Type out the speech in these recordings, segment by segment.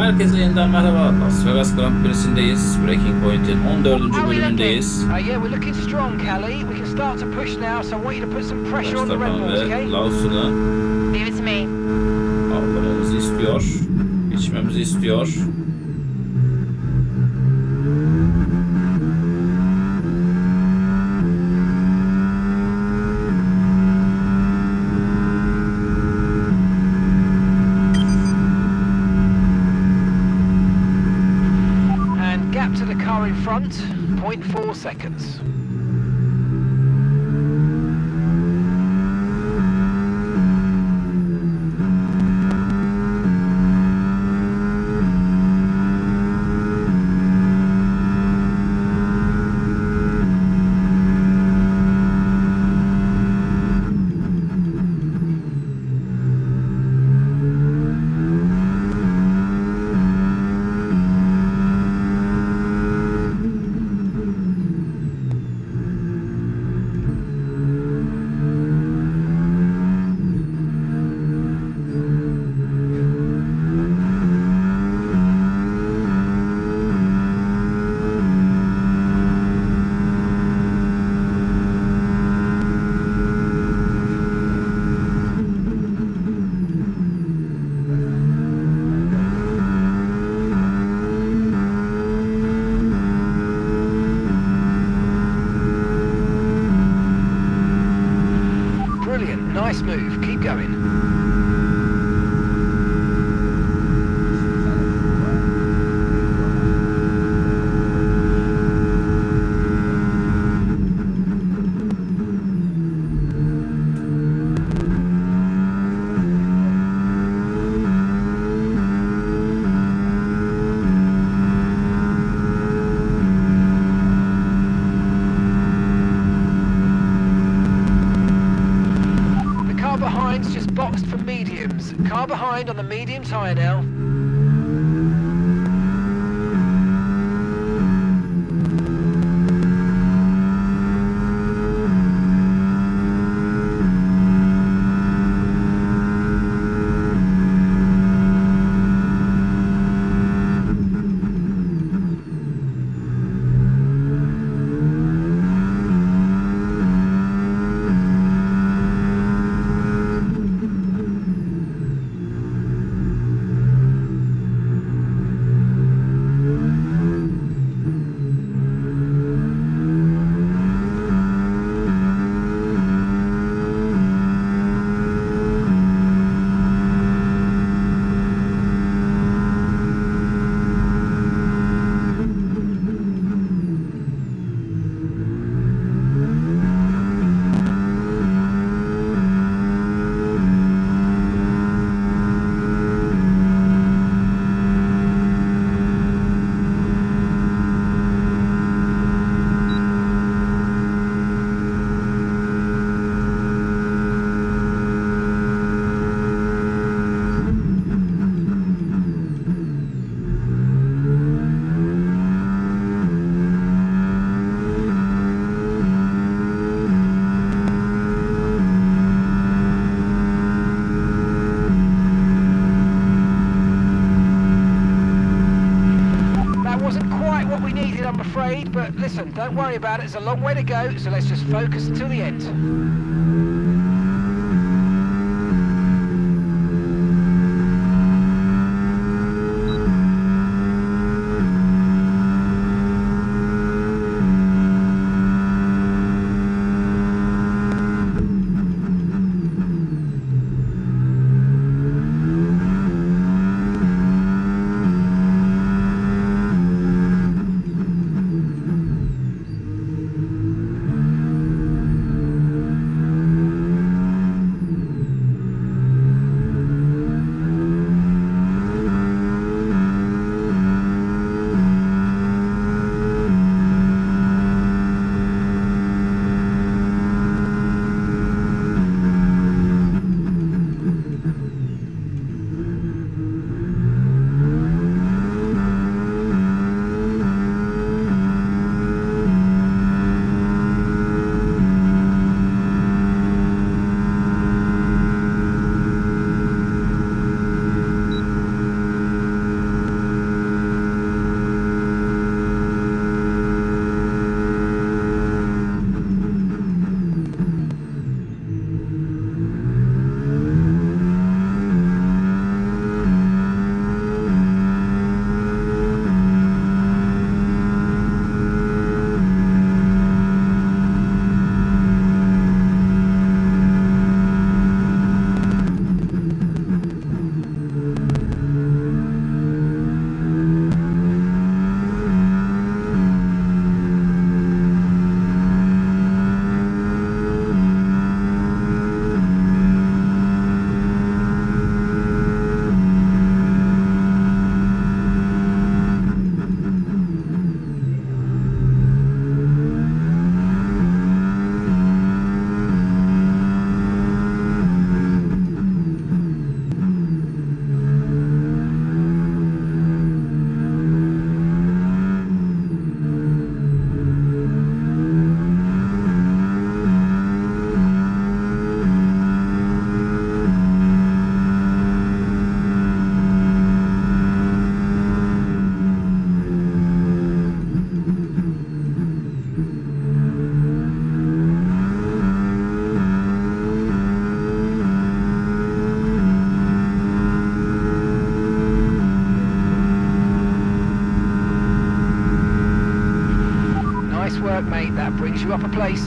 Herkese yeniden merhaba. Las Vegas Grand Prix'sindeyiz. Breaking Point'in 14. bölümündeyiz. Ve Lawson'ı avlamamızı istiyor. Geçmemizi istiyor. In front, 0.4 seconds. Nice move, keep going. Just boxed for mediums. Car behind on the mediums higher now. I'm afraid, but listen, don't worry about it. It's a long way to go, so let's just focus until the end. Nice work, mate. That brings you up a place.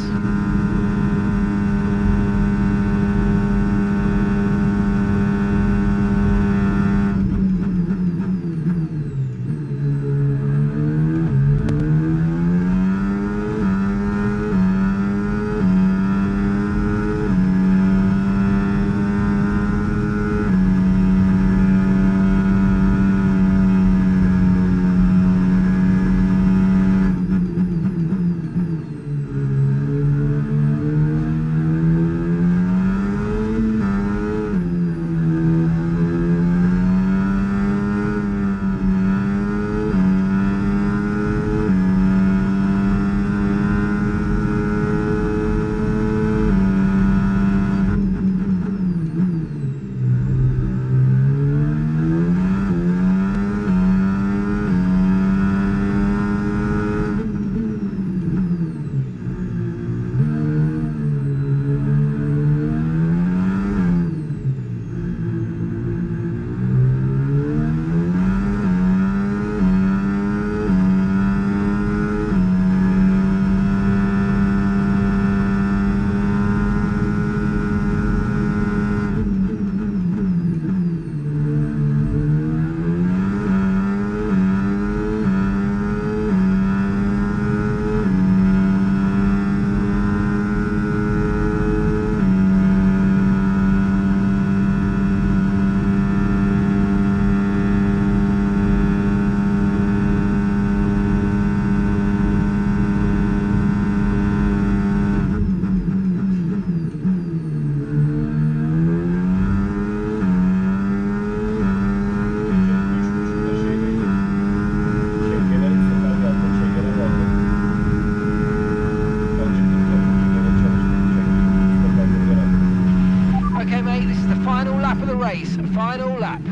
Final lap.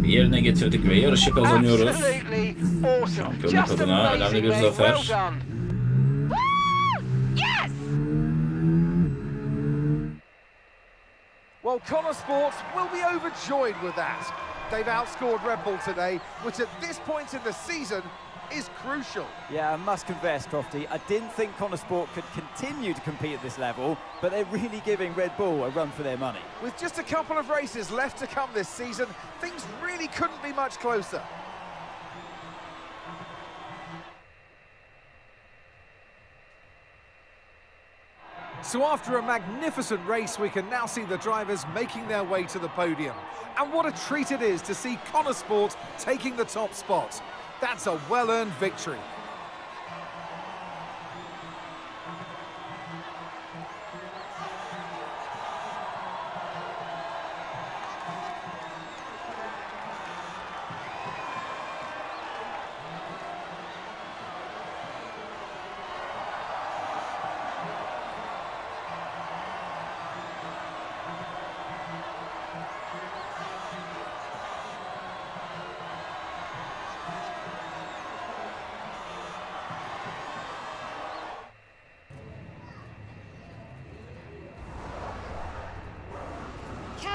Yerine getirdik ve yarışı kazanıyoruz. Absolutely awesome. Şampiyonluk Just adına amazing, önemli bir mate. zafer. Well done. Yes! Well, Connor Sports will be overjoyed with that. They've outscored Red Bull today, which at this point in the season is crucial. Yeah, I must confess, Crofty, I didn't think Connor Sport could continue to compete at this level, but they're really giving Red Bull a run for their money. With just a couple of races left to come this season, things really couldn't be much closer. So after a magnificent race, we can now see the drivers making their way to the podium. And what a treat it is to see Connor Sport taking the top spot. That's a well-earned victory.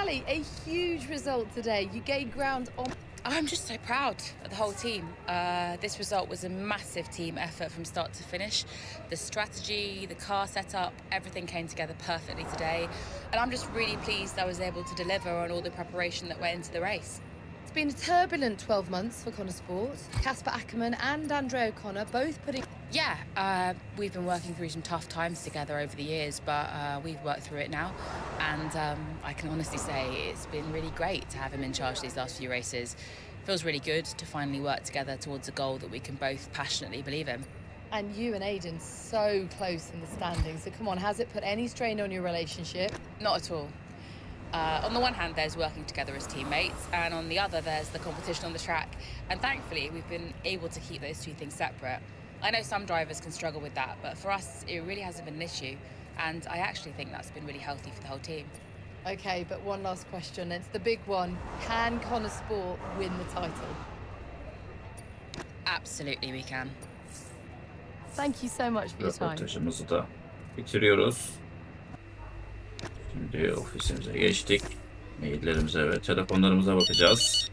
Ali, a huge result today. You gained ground on... I'm just so proud of the whole team. This result was a massive team effort from start to finish. The strategy, the car setup, everything came together perfectly today. And I'm just really pleased I was able to deliver on all the preparation that went into the race. It's been a turbulent 12 months for Connor Sport. Casper Ackerman and Andre O'Connor both putting... Yeah, we've been working through some tough times together over the years, but we've worked through it now. And I can honestly say it's been really great to have him in charge these last few races. Feels really good to finally work together towards a goal that we can both passionately believe in. And you and Aidan so close in the standings. So come on, has it put any strain on your relationship? Not at all. On the one hand, there's working together as teammates, and on the other, there's the competition on the track. And thankfully, we've been able to keep those two things separate. I know some drivers can struggle with that, but for us, it really hasn't been an issue. And I actually think that's been really healthy for the whole team. Okay, but one last question. It's the big one. Can Connor Sport win the title? Absolutely we can. Thank you so much for your time. Röportajımızı da bitiriyoruz. Şimdi ofisimize geçtik. Maillerimize ve telefonlarımıza bakacağız.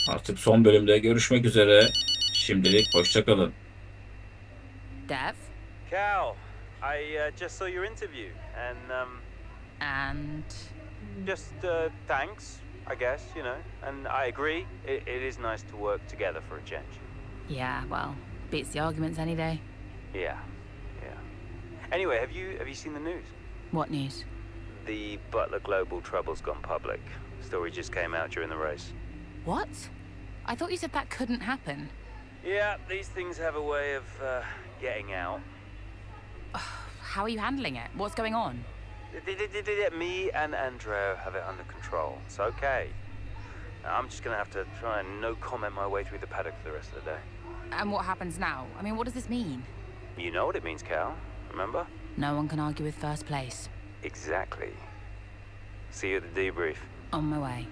Artık son bölümde görüşmek üzere. Şimdilik hoşça kalın. Dev? Cal, I just saw your interview, and just thanks, I guess, you know. And I agree, it is nice to work together for a change. Yeah, well, beats the arguments any day. Yeah. Anyway, have you seen the news? What news? The Butler Global trouble's gone public. Story just came out during the race. What? I thought you said that couldn't happen. Yeah, these things have a way of getting out. How are you handling it? What's going on? Me and Andrea have it under control. It's okay. I'm just gonna have to try and no comment my way through the paddock for the rest of the day. And what happens now? I mean, what does this mean? You know what it means, Cal. Remember? No one can argue with first place. Exactly. See you at the debrief. On my way.